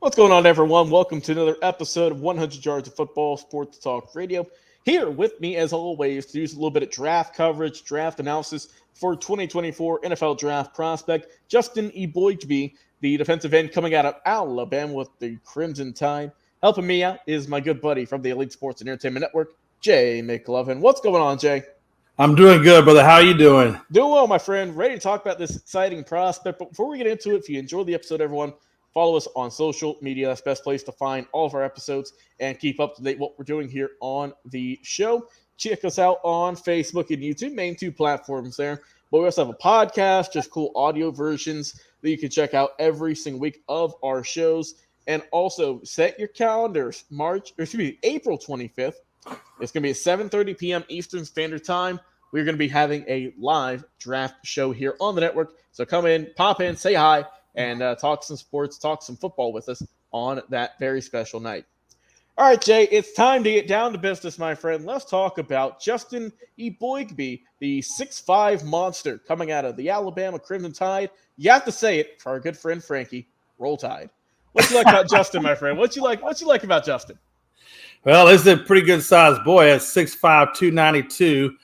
What's going on, everyone? Welcome to another episode of 100 Yards of Football Sports Talk Radio. Here with me, as always, to use a little bit of draft coverage, draft analysis for 2024 NFL Draft prospect, Justin Eboigbe, the defensive end coming out of Alabama with the Crimson Tide. Helping me out is my good buddy from the Elite Sports and Entertainment Network, Jay McMinn. What's going on, Jay? I'm doing good, brother. How are you doing? Doing well, my friend. Ready to talk about this exciting prospect. But before we get into it, if you enjoyed the episode, everyone, follow us on social media. That's the best place to find all of our episodes and keep up to date what we're doing here on the show. Check us out on Facebook and YouTube, main two platforms there. But we also have a podcast, just cool audio versions that you can check out every single week of our shows. And also set your calendars, April 25th. It's going to be at 7:30 p.m. Eastern Standard Time. We're going to be having a live draft show here on the network. So come in, pop in, say hi, and talk some sports, talk some football with us on that very special night. All right, Jay, it's time to get down to business, my friend. Let's talk about Justin Eboigbe, the 6'5 monster coming out of the Alabama Crimson Tide. You have to say it for our good friend Frankie. Roll Tide. What you like about Justin, my friend? What you like about Justin? Well, this is a pretty good sized boy at 6'5", 292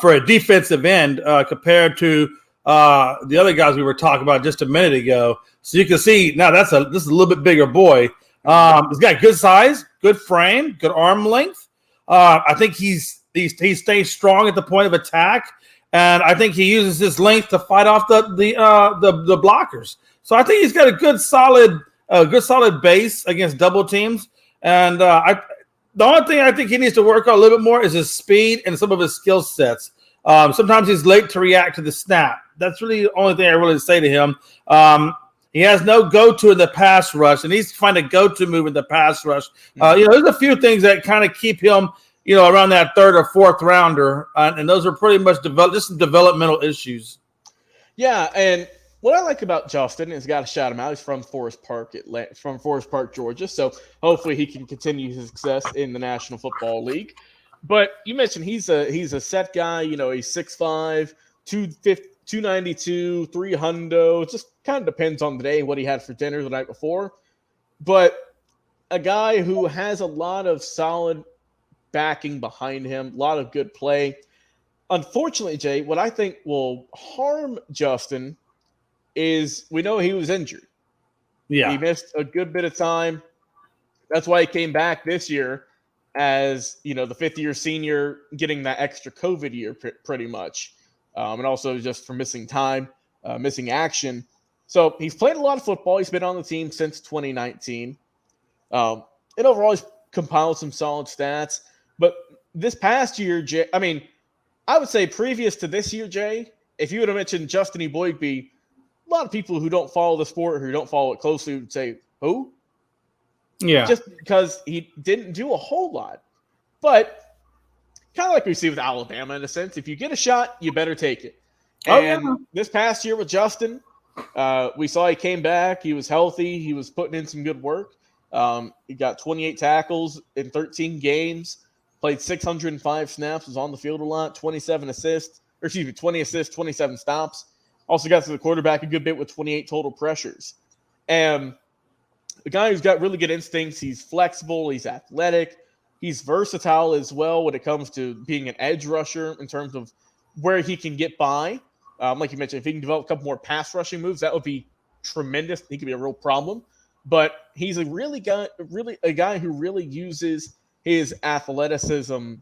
for a defensive end compared to the other guys we were talking about just a minute ago. So you can see now this is a little bit bigger boy. He's got good size, good frame, good arm length. I think he stays strong at the point of attack, and I think he uses his length to fight off the blockers. So I think he's got a good solid base against double teams. And the only thing I think he needs to work on a little bit more is his speed and some of his skill sets. Sometimes he's late to react to the snap. That's really the only thing I really say to him. He has no go-to in the pass rush, and he's to find a go-to move in the pass rush. There's a few things that kind of keep him, around that third or fourth rounder, and those are pretty much just some developmental issues. Yeah, and what I like about Justin is, got to shout him out. He's from Forest Park, Georgia. So hopefully he can continue his success in the National Football League. But you mentioned he's a set guy. He's 6'5", 292, 300. It just kind of depends on the day, what he had for dinner the night before. But a guy who has a lot of solid backing behind him, a lot of good play. Unfortunately, Jay, what I think will harm Justin is we know he was injured. Yeah. He missed a good bit of time. That's why he came back this year as, the fifth-year senior, getting that extra COVID year pretty much. And also just for missing time, missing action. So he's played a lot of football. He's been on the team since 2019. And overall, he's compiled some solid stats. But this past year, Jay, I would say previous to this year, Jay, if you would have mentioned Justin Eboigbe, a lot of people who don't follow the sport or who don't follow it closely would say, who? Yeah. Just because he didn't do a whole lot. But kind of like we see with Alabama in a sense, if you get a shot, you better take it. And This past year with Justin, we saw he came back. He was healthy. He was putting in some good work. He got 28 tackles in 13 games, played 605 snaps, was on the field a lot, 20 assists, 27 stops. Also got to the quarterback a good bit with 28 total pressures. And the guy who's got really good instincts, he's flexible, he's athletic, he's versatile as well when it comes to being an edge rusher in terms of where he can get by. Like you mentioned, if he can develop a couple more pass rushing moves, that would be tremendous. He could be a real problem. But he's a guy who really uses his athleticism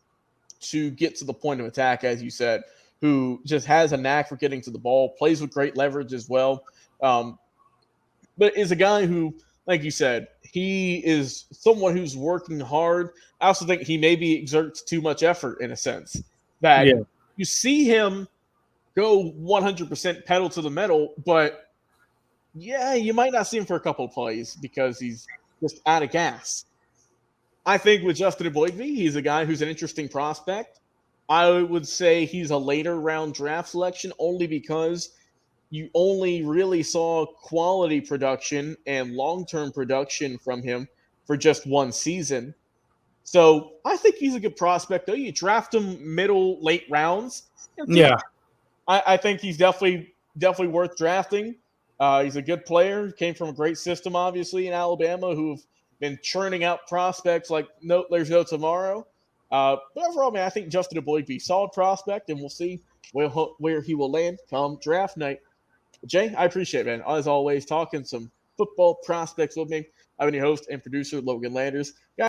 to get to the point of attack, as you said, who just has a knack for getting to the ball, plays with great leverage as well. But is a guy who, like you said, he is someone who's working hard. I also think he maybe exerts too much effort in a sense that you see him go 100% pedal to the metal, but you might not see him for a couple of plays because he's just out of gas. I think with Justin Eboigbe, he's a guy who's an interesting prospect. I would say he's a later round draft selection only because you only really saw quality production and long-term production from him for just one season. So I think he's a good prospect, though. You draft him middle, late rounds. Yeah. I think he's definitely worth drafting. He's a good player. Came from a great system, obviously, in Alabama, who've been churning out prospects like there's no tomorrow. But overall, man, I think Justin Eboigbe, solid prospect, and we'll see where he will land come draft night. Jay, I appreciate it, man. As always, talking some football prospects with me. I'm your host and producer, Logan Landers. Guys,